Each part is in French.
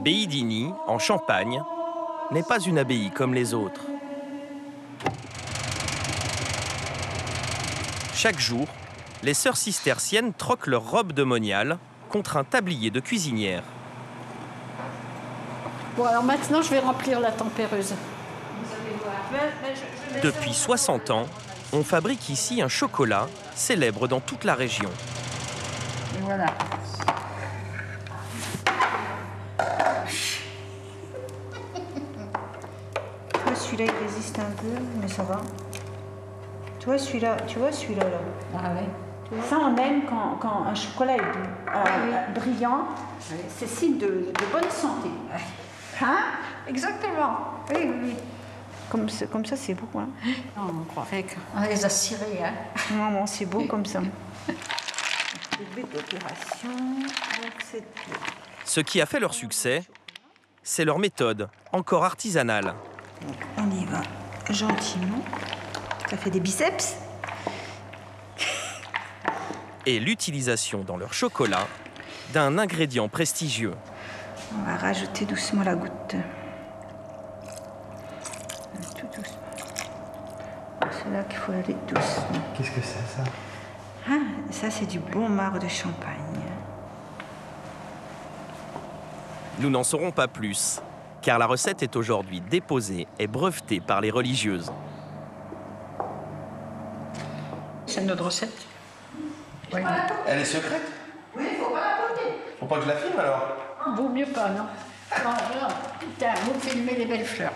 L'abbaye d'Igny, en Champagne, n'est pas une abbaye comme les autres. Chaque jour, les sœurs cisterciennes troquent leur robe de moniale contre un tablier de cuisinière. Bon, alors maintenant, je vais remplir la tempéreuse. Depuis 60 ans, on fabrique ici un chocolat célèbre dans toute la région. Et voilà. Celui-là, il résiste un peu, mais ça va. Tu vois celui-là, là. Ah ouais. Ça, on aime quand un chocolat est brillant, c'est signe de bonne santé. Hein? Exactement. Oui, oui. Comme ça, c'est beau. Hein. On croirait qu'on les a cirés. Hein? Non, c'est beau comme ça. Ce qui a fait leur succès, c'est leur méthode, encore artisanale. Donc, on y va gentiment. Ça fait des biceps. Et l'utilisation dans leur chocolat d'un ingrédient prestigieux. On va rajouter doucement la goutte. Tout doucement. C'est là qu'il faut aller doucement. Qu'est-ce que c'est, ça? Ah, ça, c'est du bon marc de Champagne. Nous n'en saurons pas plus, car la recette est aujourd'hui déposée et brevetée par les religieuses. C'est notre recette. Oui. Elle est secrète? Oui, il faut pas la porter. Faut pas que je la filme, alors? Vaut mieux pas, non? Non, non. Putain, vous filmez les belles fleurs.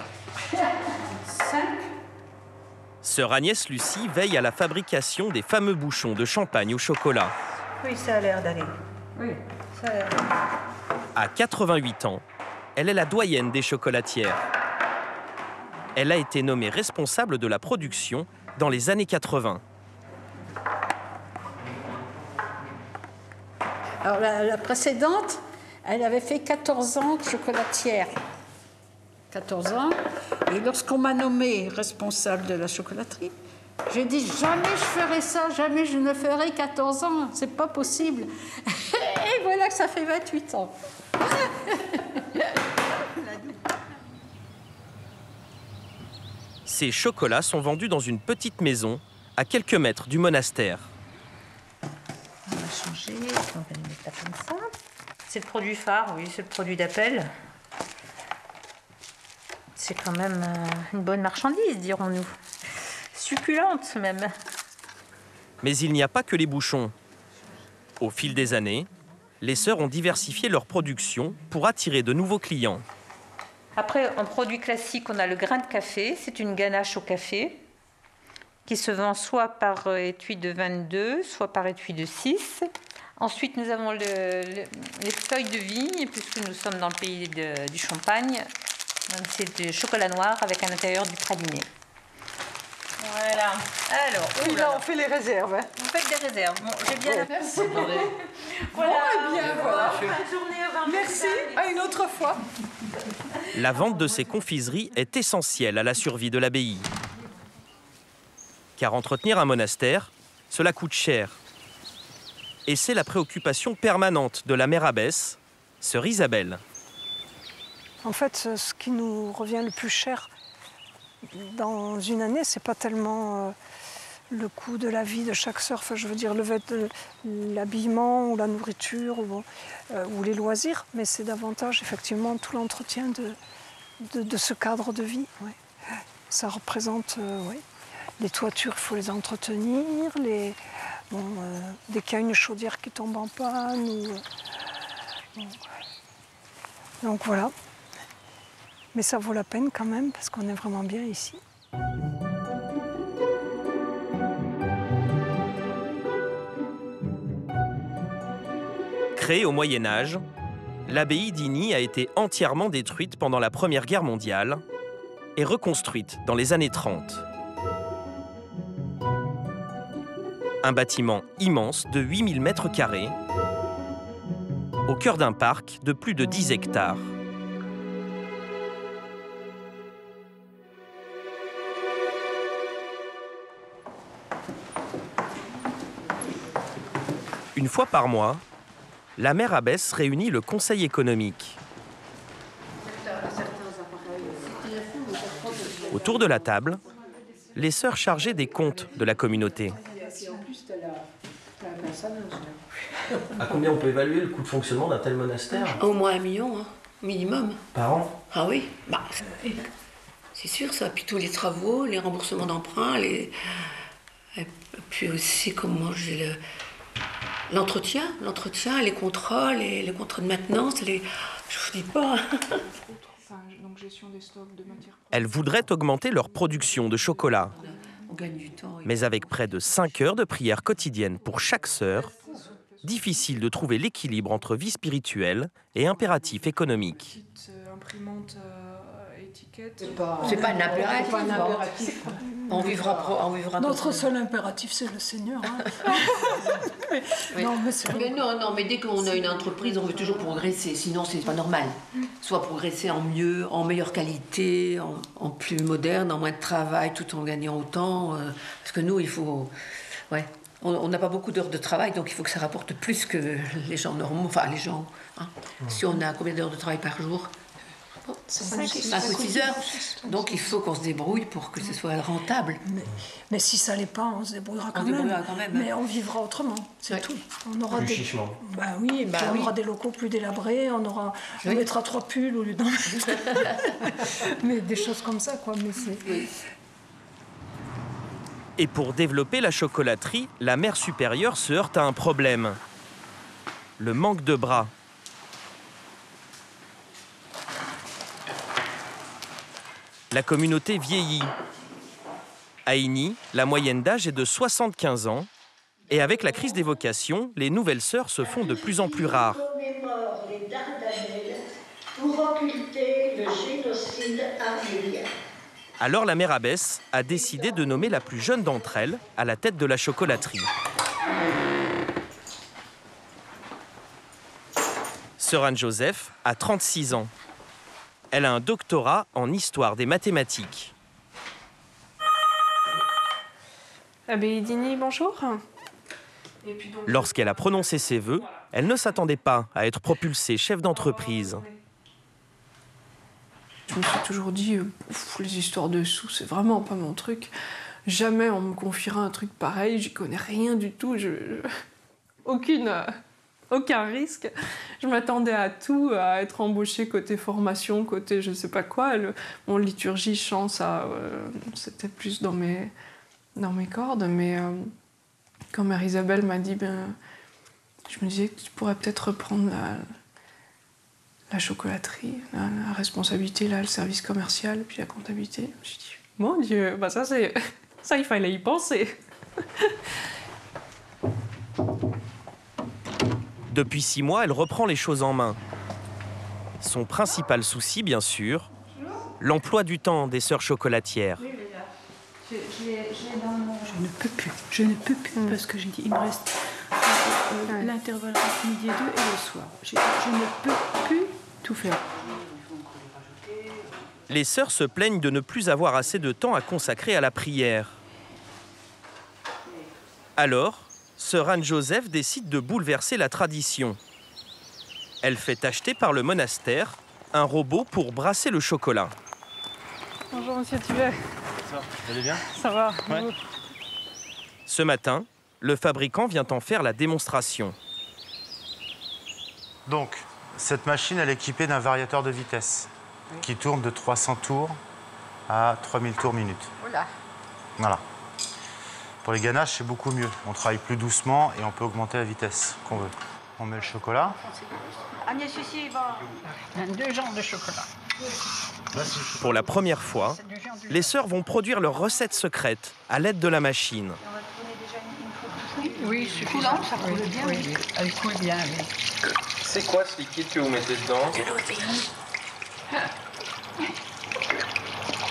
5. Sœur Agnès Lucie veille à la fabrication des fameux bouchons de champagne au chocolat. Oui, ça a l'air d'aller. Oui. Ça a l'air d'aller. À 88 ans, elle est la doyenne des chocolatières. Elle a été nommée responsable de la production dans les années 80. Alors la précédente, elle avait fait 14 ans de chocolatière. 14 ans. Et lorsqu'on m'a nommée responsable de la chocolaterie, j'ai dit jamais je ferai ça, jamais je ne ferai 14 ans, c'est pas possible. Et voilà que ça fait 28 ans. Ces chocolats sont vendus dans une petite maison à quelques mètres du monastère. On va changer, on va mettre ça comme ça. C'est le produit phare, oui, c'est le produit d'appel. C'est quand même une bonne marchandise, dirons-nous. Succulente même. Mais il n'y a pas que les bouchons. Au fil des années, les sœurs ont diversifié leur production pour attirer de nouveaux clients. Après, en produit classique, on a le grain de café. C'est une ganache au café qui se vend soit par étui de 22, soit par étui de 6. Ensuite, nous avons les feuilles de vigne, puisque nous sommes dans le pays du Champagne. C'est du chocolat noir avec à l'intérieur du praliné. Voilà. Alors, oui, là, on fait les réserves. Hein. Vous faites des réserves. Bon, j'ai bien la Merci. Voilà. Bon, bien, voilà. Bonne journée, au revoir. Merci, à une autre fois. La vente de ces confiseries est essentielle à la survie de l'abbaye. Car entretenir un monastère, cela coûte cher. Et c'est la préoccupation permanente de la mère abbesse, sœur Isabelle. En fait, ce qui nous revient le plus cher dans une année, c'est pas tellement le coût de la vie de chaque sœur. Enfin, je veux dire, l'habillement ou la nourriture ou les loisirs, mais c'est davantage effectivement tout l'entretien de ce cadre de vie. Ouais. Ça représente, les toitures, il faut les entretenir, dès qu'il y a une chaudière qui tombe en panne. Donc voilà. Mais ça vaut la peine quand même, parce qu'on est vraiment bien ici. Créée au Moyen-Âge, l'abbaye d'Igny a été entièrement détruite pendant la Première Guerre mondiale et reconstruite dans les années 30. Un bâtiment immense de 8000 mètres carrés, au cœur d'un parc de plus de 10 hectares. Une fois par mois, la mère abbesse réunit le conseil économique. Autour de la table, les sœurs chargées des comptes de la communauté. À combien on peut évaluer le coût de fonctionnement d'un tel monastère? Au moins 1 million, hein, minimum. Par an? Ah oui, bah, c'est sûr ça. Puis tous les travaux, les remboursements d'emprunts, et puis aussi comment j'ai l'entretien, les contrôles, les contrats de maintenance, je vous dis pas. Elles voudraient augmenter leur production de chocolat. On gagne du temps. Mais avec près de 5 heures de prière quotidienne pour chaque sœur, difficile de trouver l'équilibre entre vie spirituelle et impératif économique. C'est pas un impératif. On vivra. Notre seul impératif, c'est le Seigneur. Hein. Non, mais dès qu'on a une entreprise, on veut toujours progresser. Sinon, c'est pas normal. Soit progresser en mieux, en meilleure qualité, en plus moderne, en moins de travail, tout en gagnant autant. Parce que nous, il faut... Ouais. On n'a pas beaucoup d'heures de travail, donc il faut que ça rapporte plus que les gens normaux. Enfin, les gens... Hein. Si on a combien d'heures de travail par jour? 5 ou 6 heures. Donc il faut qu'on se débrouille pour que ce soit rentable. Mais si ça l'est pas, on se débrouillera quand même. Mais on vivra autrement, c'est tout. On aura Plus des... chichement. Bah oui, on aura des locaux plus délabrés, on mettra 3 pulls au lieu d'un... Mais des choses comme ça, quoi. Mais c'est... Et pour développer la chocolaterie, la mère supérieure se heurte à un problème. Le manque de bras. La communauté vieillit. À Igny, la moyenne d'âge est de 75 ans. Et avec la crise des vocations, les nouvelles sœurs se font de plus en plus rares. Commémore les Dardanelles pour occulter le génocide armélien. Alors la mère abbesse a décidé de nommer la plus jeune d'entre elles à la tête de la chocolaterie. Sœur Anne-Joseph a 36 ans. Elle a un doctorat en histoire des mathématiques. Abbaye d'Igny, bonjour. Lorsqu'elle a prononcé ses vœux, elle ne s'attendait pas à être propulsée chef d'entreprise. Je me suis toujours dit, les histoires de sous, c'est vraiment pas mon truc. Jamais on me confiera un truc pareil, j'y connais rien du tout, aucun risque. Je m'attendais à tout, à être embauchée côté formation, côté je sais pas quoi. Mon liturgie, chant, ça, c'était plus dans mes cordes. Mais quand Mère Isabelle m'a dit, je me disais que tu pourrais peut-être reprendre la chocolaterie, la responsabilité, le service commercial, puis la comptabilité. Je me suis dit, mon Dieu, ça il fallait y penser. Depuis 6 mois, elle reprend les choses en main. Son principal souci, bien sûr, l'emploi du temps des sœurs chocolatières. Je ne peux plus, parce que j'ai dit, il me reste l'intervalle entre midi et 2 et le soir. Je ne peux plus tout faire. Les sœurs se plaignent de ne plus avoir assez de temps à consacrer à la prière. Alors, sœur Anne-Joseph décide de bouleverser la tradition. Elle fait acheter par le monastère un robot pour brasser le chocolat. Bonjour monsieur Tuvet. Vous allez bien? Ça va, ouais. Ce matin, le fabricant vient en faire la démonstration. Donc, cette machine, elle est équipée d'un variateur de vitesse qui tourne de 300 tours à 3000 tours minute. Oula. Voilà. Pour les ganaches, c'est beaucoup mieux. On travaille plus doucement et on peut augmenter la vitesse qu'on veut. On met le chocolat. Agnès, ici, il va. Il y a 2 genres de chocolat. Pour la première fois, les sœurs vont produire leur recette secrète à l'aide de la machine. Oui, suffisant, ça coule bien. Oui. Elle coule bien, oui. C'est quoi ce liquide que vous mettez dedans?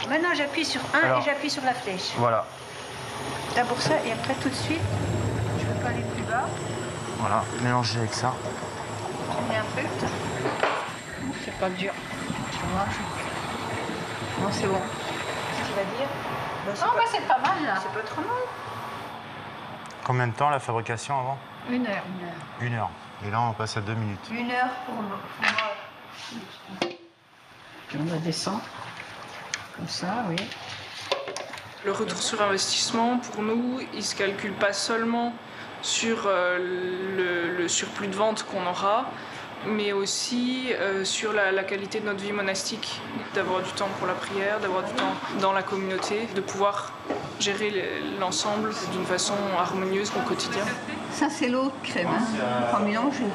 Maintenant, j'appuie sur 1 et j'appuie sur la flèche. Voilà. D'abord ça, et après tout de suite, je ne peux pas aller plus bas. Voilà, mélangez avec ça. Tu mets un peu. C'est pas dur. Non, c'est bon. Qu'est-ce qu'il va dire? C'est pas mal, là. C'est pas trop mal. Combien de temps la fabrication avant? 1 heure. 1 heure. Et là, on passe à 2 minutes. 1 heure pour moi. Puis on va descendre. Comme ça, oui. Le retour sur investissement, pour nous, il ne se calcule pas seulement sur le surplus de vente qu'on aura, mais aussi sur la qualité de notre vie monastique, d'avoir du temps pour la prière, d'avoir du temps dans la communauté, de pouvoir gérer l'ensemble d'une façon harmonieuse au quotidien. Ça, c'est l'autre crème, hein. Pas mélangée.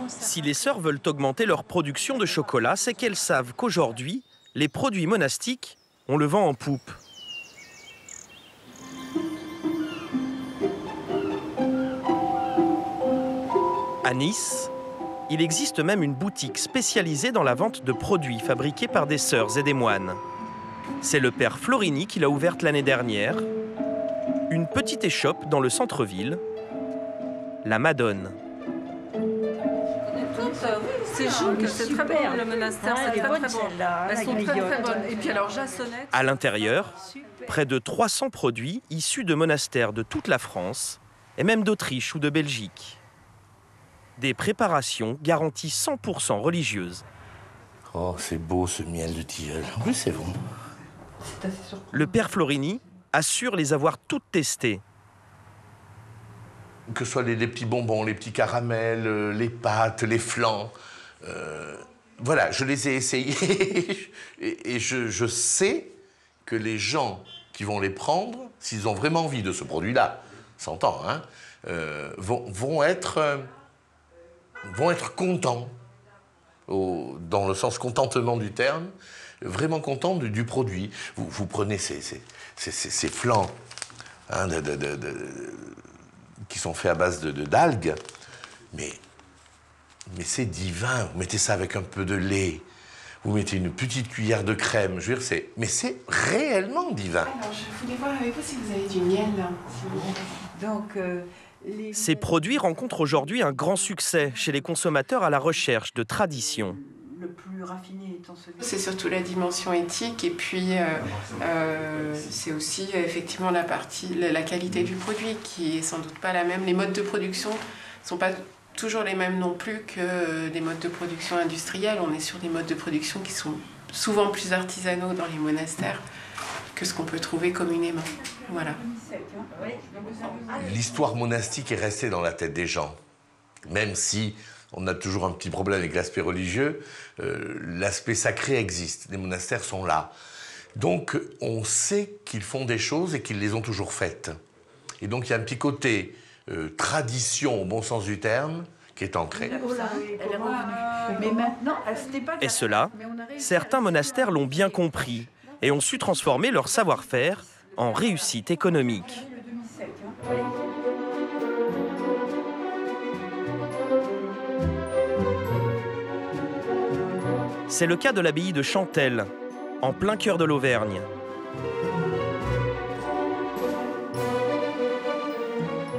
Si les sœurs veulent augmenter leur production de chocolat, c'est qu'elles savent qu'aujourd'hui, les produits monastiques, on le vend en poupe. À Nice, il existe même une boutique spécialisée dans la vente de produits fabriqués par des sœurs et des moines. C'est le père Florini qui l'a ouverte l'année dernière. Une petite échoppe dans le centre-ville, la Madone. C'est Gilles, c'est très bon, le monastère, c'est très très bon. Elles sont très très bonnes. Et puis alors Jassonnette. À l'intérieur, près de 300 produits issus de monastères de toute la France et même d'Autriche ou de Belgique. Des préparations garanties 100% religieuses. Oh, c'est beau ce miel de tilleul. En plus, c'est bon. Le père Florini assure les avoir toutes testées. Que ce soit les petits bonbons, les petits caramels, les pâtes, les flancs. Voilà, je les ai essayés et je sais que les gens qui vont les prendre, s'ils ont vraiment envie de ce produit-là, s'entend, hein, vont être contents, dans le sens contentement du terme, vraiment contents du produit. Vous prenez ces flancs hein, qui sont faits à base d'algues, mais c'est divin. Vous mettez ça avec un peu de lait, vous mettez une petite cuillère de crème, je veux dire, mais c'est réellement divin. Alors, je voulais voir avec vous si vous avez du miel, là. Donc, Ces produits rencontrent aujourd'hui un grand succès chez les consommateurs à la recherche de tradition. le plus raffiné étant celui. C'est surtout la dimension éthique et puis c'est aussi effectivement la qualité du produit qui est sans doute pas la même. Les modes de production sont pas toujours les mêmes non plus que des modes de production industriels. On est sur des modes de production qui sont souvent plus artisanaux dans les monastères que ce qu'on peut trouver communément. Voilà. L'histoire monastique est restée dans la tête des gens. Même si on a toujours un petit problème avec l'aspect religieux, l'aspect sacré existe. Les monastères sont là. Donc on sait qu'ils font des choses et qu'ils les ont toujours faites. Et donc il y a un petit côté tradition au bon sens du terme qui est ancré. Mais maintenant, c'était pas. Et cela, certains monastères l'ont bien compris et ont su transformer leur savoir-faire en réussite économique. C'est le cas de l'abbaye de Chantelle, en plein cœur de l'Auvergne.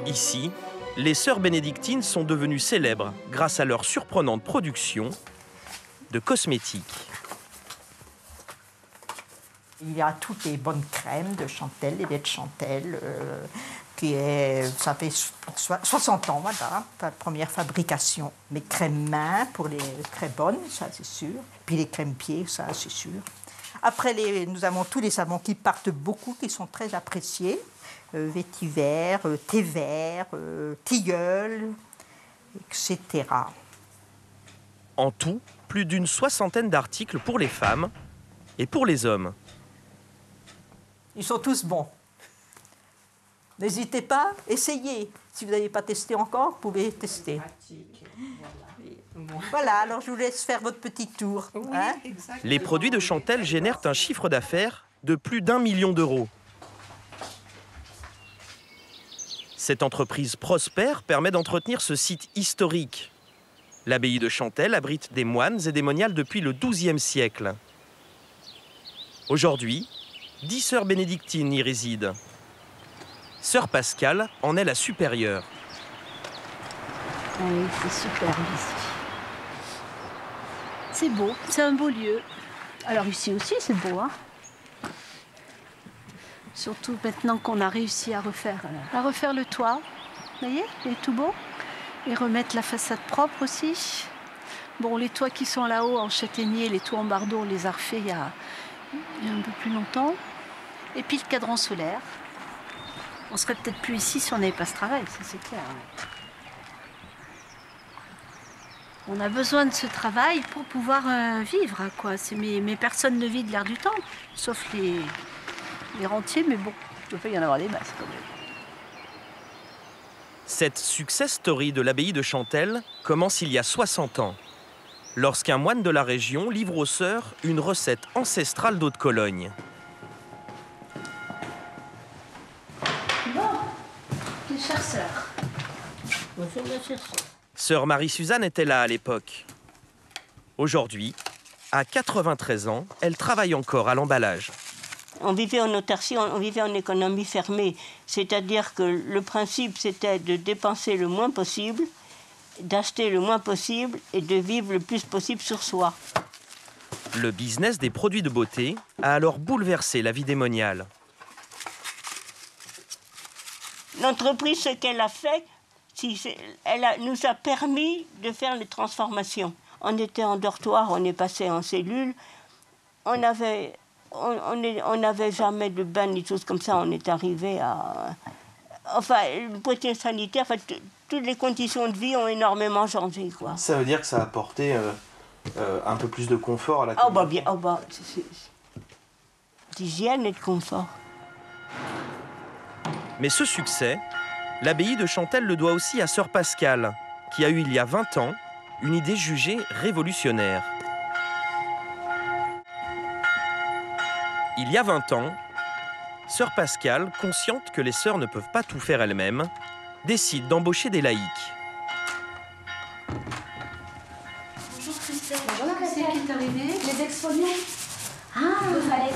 Ici, les sœurs bénédictines sont devenues célèbres grâce à leur surprenante production de cosmétiques. Il y a toutes les bonnes crèmes de Chantelle, les baies de Chantelle, ça fait 60 ans, voilà, la première fabrication. Les crèmes mains pour les très bonnes, ça c'est sûr. Puis les crèmes pieds, ça c'est sûr. Après, nous avons tous les savons qui partent beaucoup, qui sont très appréciés. Vétiver, thé vert, tilleul, etc. En tout, plus d'une 60aine d'articles pour les femmes et pour les hommes. Ils sont tous bons. N'hésitez pas, essayez. Si vous n'avez pas testé encore, vous pouvez tester. Voilà, alors je vous laisse faire votre petit tour. Hein? Les produits de Chantelle génèrent un chiffre d'affaires de plus d'1 million d'euros. Cette entreprise prospère permet d'entretenir ce site historique. L'abbaye de Chantelle abrite des moines et des moniales depuis le XIIe siècle. Aujourd'hui, 10 sœurs bénédictines y résident. Sœur Pascale en est la supérieure. Oui, c'est super ici. C'est beau, c'est un beau lieu. Alors ici aussi, c'est beau, hein. Surtout maintenant qu'on a réussi à refaire le toit. Vous voyez, il est tout beau. Et remettre la façade propre aussi. Bon, les toits qui sont là-haut en châtaignier, les toits en bardeau, on les a refaits et un peu plus longtemps. Et puis le cadran solaire. On serait peut-être plus ici si on n'avait pas ce travail, ça c'est clair. On a besoin de ce travail pour pouvoir vivre, quoi. Mais personne ne vit de l'air du temps, sauf les rentiers, mais bon, il peut y en avoir des masses quand même. Cette success story de l'abbaye de Chantelle commence il y a 60 ans, lorsqu'un moine de la région livre aux sœurs une recette ancestrale d'eau de Cologne. Bon, les chères sœurs. Bonjour, ma chère sœur. Sœur Marie-Suzanne était là à l'époque. Aujourd'hui, à 93 ans, elle travaille encore à l'emballage. On vivait en autarcie, on vivait en économie fermée. C'est-à-dire que le principe, c'était de dépenser le moins possible, d'acheter le moins possible et de vivre le plus possible sur soi. Le business des produits de beauté a alors bouleversé la vie des moniales. L'entreprise, ce qu'elle a fait, nous a permis de faire les transformations. On était en dortoir, on est passé en cellule. On n'avait jamais de bain ni choses comme ça. On est arrivé à... Enfin, le point sanitaire, enfin, toutes les conditions de vie ont énormément changé, quoi. Ça veut dire que ça a apporté un peu plus de confort à la communauté. D'hygiène et de confort. Mais ce succès, l'abbaye de Chantelle le doit aussi à sœur Pascale, qui a eu il y a 20 ans une idée jugée révolutionnaire. Il y a 20 ans, sœur Pascale, consciente que les sœurs ne peuvent pas tout faire elles-mêmes, décide d'embaucher des laïcs. Bonjour Christelle. Bonjour Christelle. Qui est arrivée? Les exfoliants. Ah, il fallait.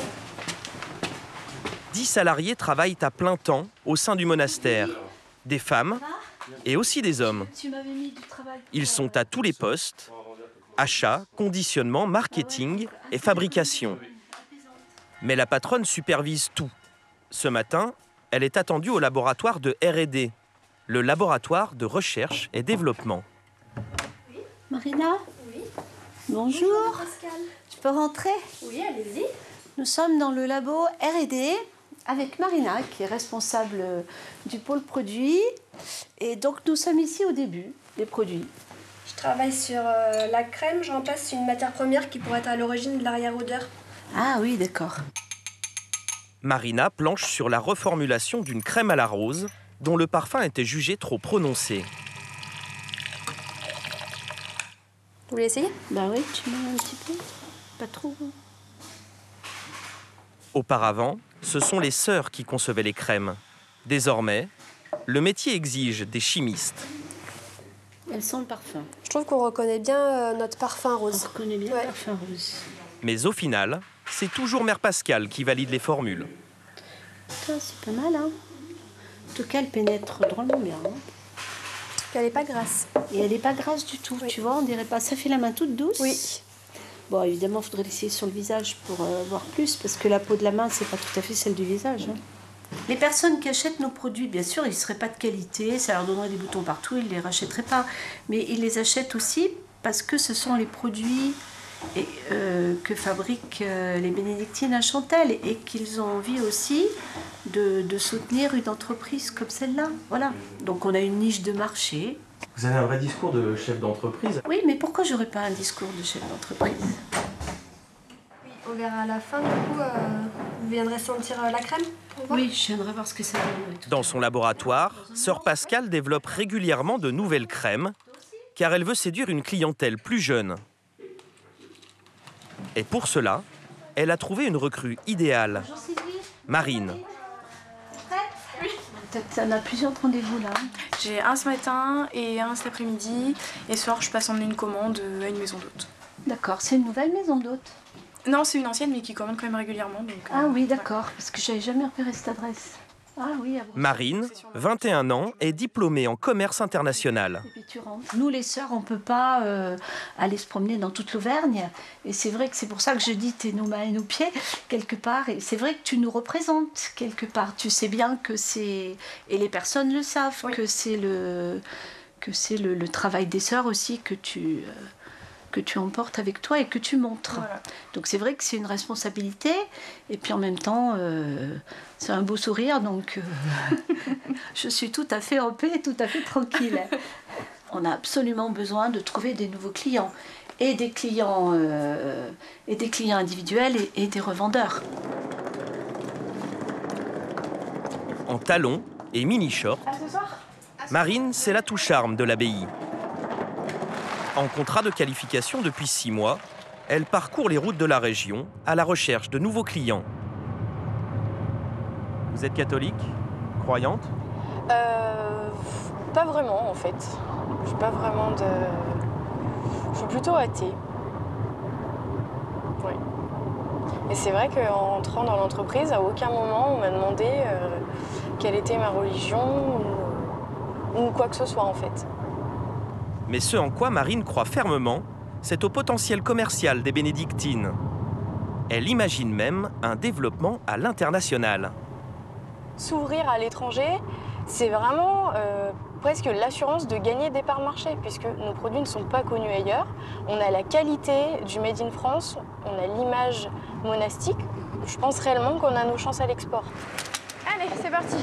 10 salariés travaillent à plein temps au sein du monastère. Des femmes et aussi des hommes. Ils sont à tous les postes, achat, conditionnement, marketing et fabrication. Mais la patronne supervise tout. Ce matin, elle est attendue au laboratoire de R&D, le laboratoire de recherche et développement. Marina? Oui. Bonjour. Pascal. Je peux rentrer? Oui, allez-y. Nous sommes dans le labo R&D avec Marina, qui est responsable du pôle produit. Et donc, nous sommes ici au début des produits. Je travaille sur la crème. Je remplace une matière première qui pourrait être à l'origine de l'arrière-odeur. Ah oui, d'accord. Marina planche sur la reformulation d'une crème à la rose dont le parfum était jugé trop prononcé. Vous voulez essayer? Bah oui, tu mets un petit peu. Pas trop. Auparavant, ce sont les sœurs qui concevaient les crèmes. Désormais, le métier exige des chimistes. Elles sont le parfum. Je trouve qu'on reconnaît bien notre parfum rose. On reconnaît bien le parfum rose. Mais au final, c'est toujours Mère Pascale qui valide les formules. C'est pas mal, hein? En tout cas, elle pénètre drôlement bien. Hein. Elle n'est pas grasse. Et elle n'est pas grasse du tout. Oui. Tu vois, on dirait pas. Ça fait la main toute douce. Oui. Bon, évidemment, il faudrait l'essayer sur le visage pour voir plus, parce que la peau de la main, c'est pas tout à fait celle du visage. Hein. Les personnes qui achètent nos produits, bien sûr, ils ne seraient pas de qualité, ça leur donnerait des boutons partout, ils ne les rachèteraient pas. Mais ils les achètent aussi parce que ce sont les produits que fabriquent les bénédictines à Chantelle et qu'ils ont envie aussi de soutenir une entreprise comme celle-là. Voilà. Donc on a une niche de marché. Vous avez un vrai discours de chef d'entreprise. Oui, mais pourquoi j'aurais pas un discours de chef d'entreprise? Oui, on verra à la fin, du coup, vous viendrez sentir la crème pour voir? Oui, je viendrai voir ce que ça donne. Dans son laboratoire, sœur Pascale développe régulièrement de nouvelles crèmes, car elle veut séduire une clientèle plus jeune. Et pour cela, elle a trouvé une recrue idéale, Marine. On a plusieurs rendez-vous là. J'ai un ce matin et un cet après-midi. Et ce soir, je passe emmener une commande à une maison d'hôtes. D'accord, c'est une nouvelle maison d'hôtes? Non, c'est une ancienne, mais qui commande quand même régulièrement. Donc, ah oui, d'accord, parce que j'avais jamais repéré cette adresse. Ah oui, Marine, 21 ans, est diplômée en commerce international. Et puis tu rentres. Nous, les sœurs, on ne peut pas aller se promener dans toute l'Auvergne. Et c'est vrai que c'est pour ça que je dis t'es nos mains et nos pieds, quelque part. Et c'est vrai que tu nous représentes, quelque part. Tu sais bien que c'est... Et les personnes le savent, oui. que c'est le travail des sœurs aussi que tu que tu emportes avec toi et que tu montres. Voilà. Donc c'est vrai que c'est une responsabilité, et puis en même temps, c'est un beau sourire, donc je suis tout à fait en paix, tout à fait tranquille. On a absolument besoin de trouver des nouveaux clients, et des clients individuels et des revendeurs. En talons et mini-shorts, Marine, c'est l'atout charme de l'abbaye. En contrat de qualification depuis 6 mois, elle parcourt les routes de la région à la recherche de nouveaux clients. Vous êtes catholique? Croyante? Pas vraiment en fait. Je suis pas vraiment de... Je suis plutôt athée. Oui. Et c'est vrai qu'en entrant dans l'entreprise, à aucun moment on m'a demandé quelle était ma religion ou quoi que ce soit en fait. Mais ce en quoi Marine croit fermement, c'est au potentiel commercial des bénédictines. Elle imagine même un développement à l'international. S'ouvrir à l'étranger, c'est vraiment presque l'assurance de gagner des parts marché, puisque nos produits ne sont pas connus ailleurs. On a la qualité du Made in France, on a l'image monastique. Je pense réellement qu'on a nos chances à l'export. Allez, c'est parti.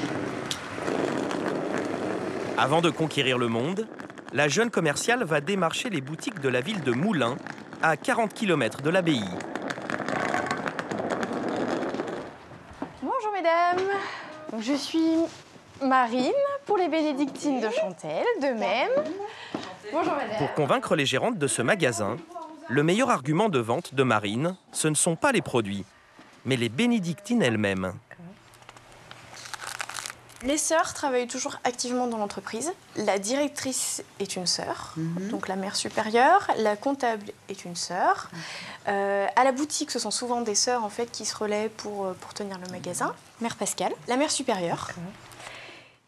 Avant de conquérir le monde, la jeune commerciale va démarcher les boutiques de la ville de Moulins, à 40 km de l'abbaye. Bonjour mesdames, je suis Marine pour les bénédictines de Chantelle, de même. Bonjour madame. Pour convaincre les gérantes de ce magasin, le meilleur argument de vente de Marine, ce ne sont pas les produits, mais les bénédictines elles-mêmes. Les sœurs travaillent toujours activement dans l'entreprise. La directrice est une sœur, donc la mère supérieure. La comptable est une sœur. À la boutique, ce sont souvent des sœurs en fait, qui se relaient pour tenir le magasin. Mère Pascale, la mère supérieure.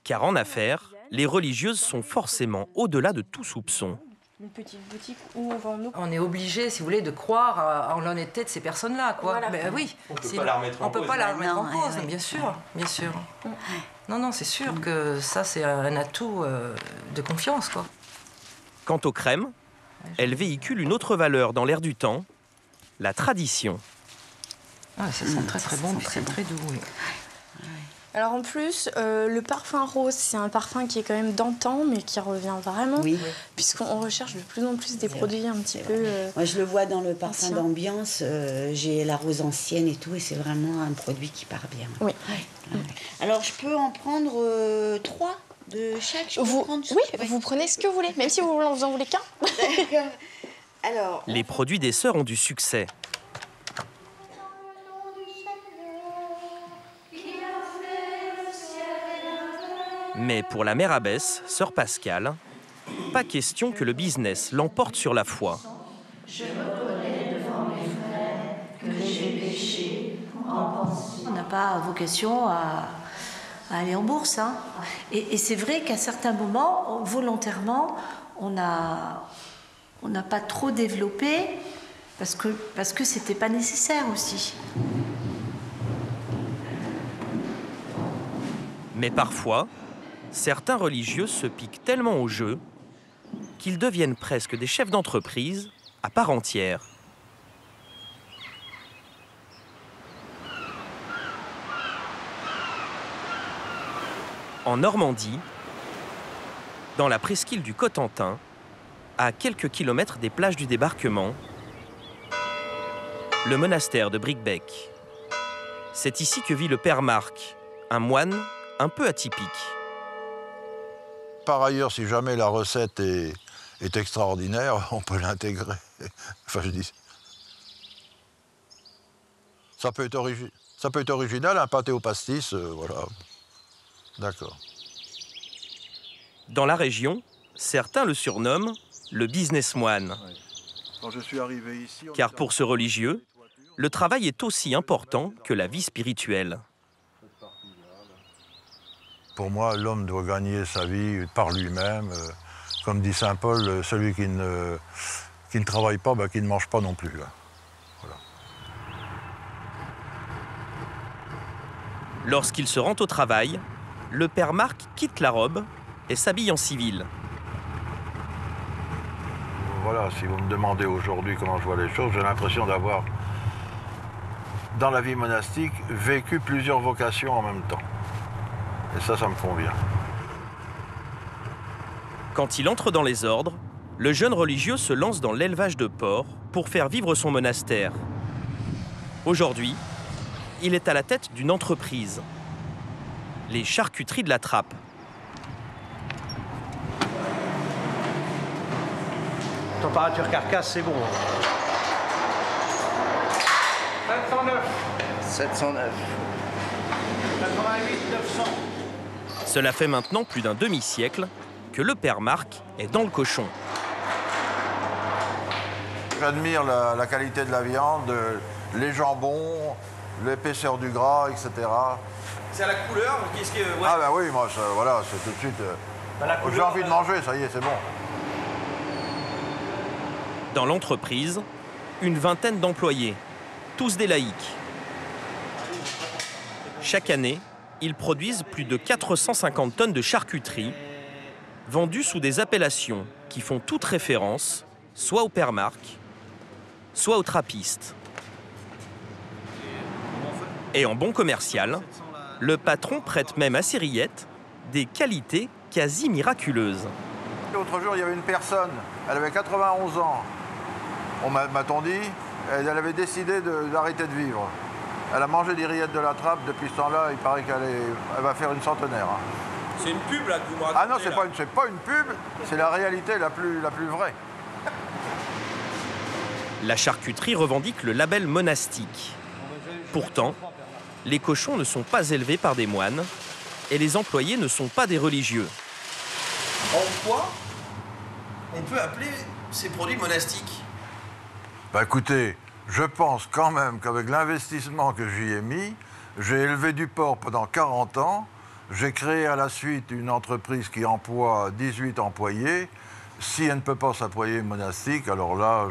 Car en affaires, les religieuses sont forcément au-delà de tout soupçon. Une petite boutique où on vend nos... On est obligé, si vous voulez, de croire en l'honnêteté de ces personnes-là, quoi. Voilà. Ben oui. On peut pas la remettre en cause. On peut pas la remettre en cause, ouais. bien sûr, bien sûr. Non, c'est sûr que ça, c'est un atout de confiance, quoi. Quant aux crèmes, elles véhiculent une autre valeur dans l'air du temps, la tradition. Ah, ça sent très très bon, puis c'est très doux, oui. Alors en plus, le parfum rose, c'est un parfum qui est quand même d'antan, mais qui revient vraiment, puisqu'on recherche de plus en plus des produits un petit peu... Moi, je le vois dans le parfum d'ambiance, j'ai la rose ancienne et tout, et c'est vraiment un produit qui part bien. Oui. Alors, je peux en prendre 3 de chaque? Vous prenez ce que vous voulez, même si vous en voulez qu'un. Alors, Les produits des sœurs ont du succès. Mais pour la mère abbesse, sœur Pascale, pas question que le business l'emporte sur la foi. Je reconnais devant mes frères que j'ai péché en pensant. On n'a pas vocation à aller en bourse. Hein. Et c'est vrai qu'à certains moments, volontairement, on n'a pas trop développé parce que c'était pas nécessaire aussi. Mais parfois, certains religieux se piquent tellement au jeu qu'ils deviennent presque des chefs d'entreprise à part entière. En Normandie, dans la presqu'île du Cotentin, à quelques kilomètres des plages du débarquement, le monastère de Bricbec. C'est ici que vit le père Marc, un moine un peu atypique. Par ailleurs, si jamais la recette est extraordinaire, on peut l'intégrer. Enfin, je dis... Ça peut être original, un pâté au pastis, voilà. D'accord. Dans la région, certains le surnomment le business moine. Quand je suis arrivé ici, Car pour ce religieux, le travail est aussi important que la vie spirituelle. Pour moi, l'homme doit gagner sa vie par lui-même. Comme dit saint Paul, celui qui ne travaille pas, qui ne mange pas non plus. Voilà. Lorsqu'il se rend au travail, le père Marc quitte la robe et s'habille en civil. voilà, si vous me demandez aujourd'hui comment je vois les choses, j'ai l'impression d'avoir, dans la vie monastique, vécu plusieurs vocations en même temps. Et ça me convient. Quand il entre dans les ordres, le jeune religieux se lance dans l'élevage de porcs pour faire vivre son monastère. Aujourd'hui, il est à la tête d'une entreprise, les charcuteries de la Trappe. Température carcasse, c'est bon. 709. 88 900. Cela fait maintenant plus d'un demi-siècle que le père Marc est dans le cochon. J'admire la qualité de la viande, les jambons, l'épaisseur du gras, etc. C'est à la couleur, qu'est-ce que... Ouais. Ah ben oui, moi, voilà, c'est tout de suite... j'ai envie de manger, ça y est, c'est bon. Dans l'entreprise, une vingtaine d'employés, tous des laïcs. Chaque année, ils produisent plus de 450 tonnes de charcuterie, vendues sous des appellations qui font toute référence, soit au père Marc, soit aux trappistes. Et en bon commercial, le patron prête même à ses rillettes des qualités quasi miraculeuses. L'autre jour, il y avait une personne, elle avait 91 ans. On m'a-t-on dit, elle avait décidé d'arrêter de vivre. Elle a mangé des rillettes de la Trappe, depuis ce temps-là, il paraît qu'elle va faire une centenaire. C'est une pub là que vous me racontez. Ah non, c'est pas une pub, c'est la réalité la plus vraie. La charcuterie revendique le label monastique. Pourtant, les cochons ne sont pas élevés par des moines et les employés ne sont pas des religieux. En quoi on peut appeler ces produits monastiques? Bah écoutez, je pense quand même qu'avec l'investissement que j'y ai mis, j'ai élevé du porc pendant 40 ans, j'ai créé à la suite une entreprise qui emploie 18 employés. Si elle ne peut pas s'employer monastique, alors là,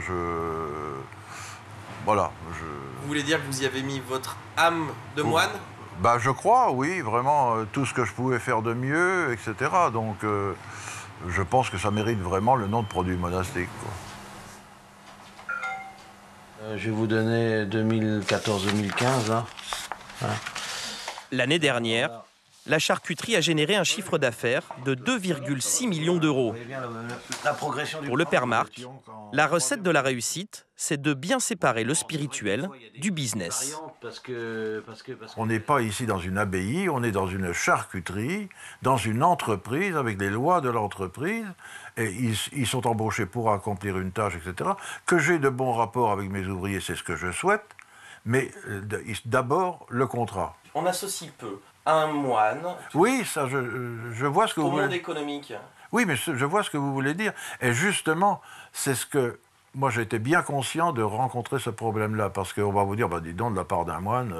voilà. Vous voulez dire que vous y avez mis votre âme de moine? Bah je crois, oui, vraiment, tout ce que je pouvais faire de mieux, etc. Donc, je pense que ça mérite vraiment le nom de produit monastique, quoi. Je vais vous donner 2014-2015. Hein. Voilà. L'année dernière, la charcuterie a généré un chiffre d'affaires de 2,6 millions d'euros. Pour le père Marc, la recette de la réussite, c'est de bien séparer le spirituel du business. On n'est pas ici dans une abbaye, on est dans une charcuterie, dans une entreprise, avec les lois de l'entreprise, et ils sont embauchés pour accomplir une tâche, etc. Que j'ai de bons rapports avec mes ouvriers, c'est ce que je souhaite, mais d'abord le contrat. On associe peu un moine... Oui, ça, je vois ce que vous voulez... Au monde économique. Oui, mais je vois ce que vous voulez dire. Et justement, c'est ce que... Moi, j'étais bien conscient de rencontrer ce problème-là, parce qu'on va vous dire, bah, dis donc, de la part d'un moine,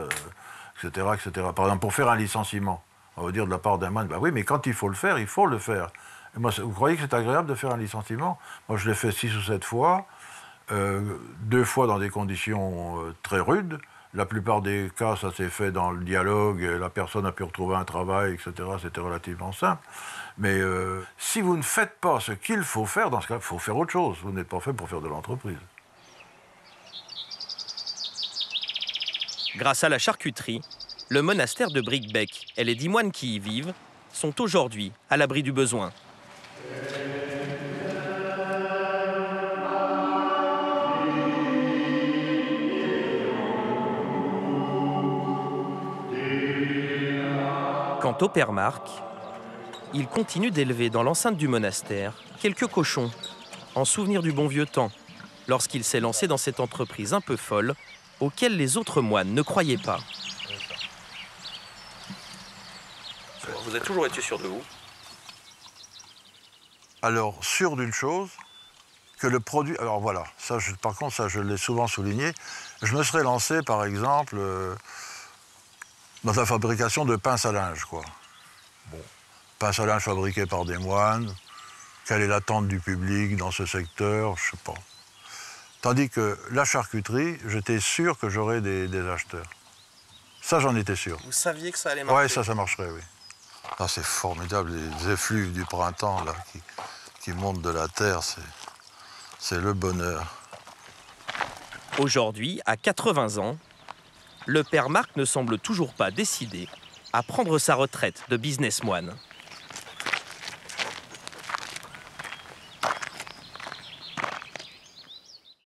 etc., etc. Par exemple, pour faire un licenciement, on va vous dire de la part d'un moine, bah oui, mais quand il faut le faire, il faut le faire. Et moi, vous croyez que c'est agréable de faire un licenciement? Moi, je l'ai fait 6 ou 7 fois, 2 fois dans des conditions très rudes. La plupart des cas, ça s'est fait dans le dialogue, la personne a pu retrouver un travail, etc. C'était relativement simple. Mais si vous ne faites pas ce qu'il faut faire, dans ce cas, il faut faire autre chose. Vous n'êtes pas fait pour faire de l'entreprise. Grâce à la charcuterie, le monastère de Bricbec et les 10 moines qui y vivent sont aujourd'hui à l'abri du besoin. Quant au père Marc, il continue d'élever dans l'enceinte du monastère quelques cochons, en souvenir du bon vieux temps, lorsqu'il s'est lancé dans cette entreprise un peu folle, auquel les autres moines ne croyaient pas. Vous avez toujours été sûr de vous? Alors, sûr d'une chose, que le produit... Alors voilà, ça, par contre, ça, je l'ai souvent souligné. Je me serais lancé, par exemple, dans la fabrication de pinces à linge, quoi. Bon, pinces à linge fabriquées par des moines. Quelle est l'attente du public dans ce secteur? Je sais pas. Tandis que la charcuterie, j'étais sûr que j'aurais des acheteurs. Ça, j'en étais sûr. Vous saviez que ça allait marcher? Oui, ça marcherait, oui. Ah, c'est formidable, les effluves du printemps, là, qui montent de la terre, C'est le bonheur. Aujourd'hui, à 80 ans, le père Marc ne semble toujours pas décidé à prendre sa retraite de businessman.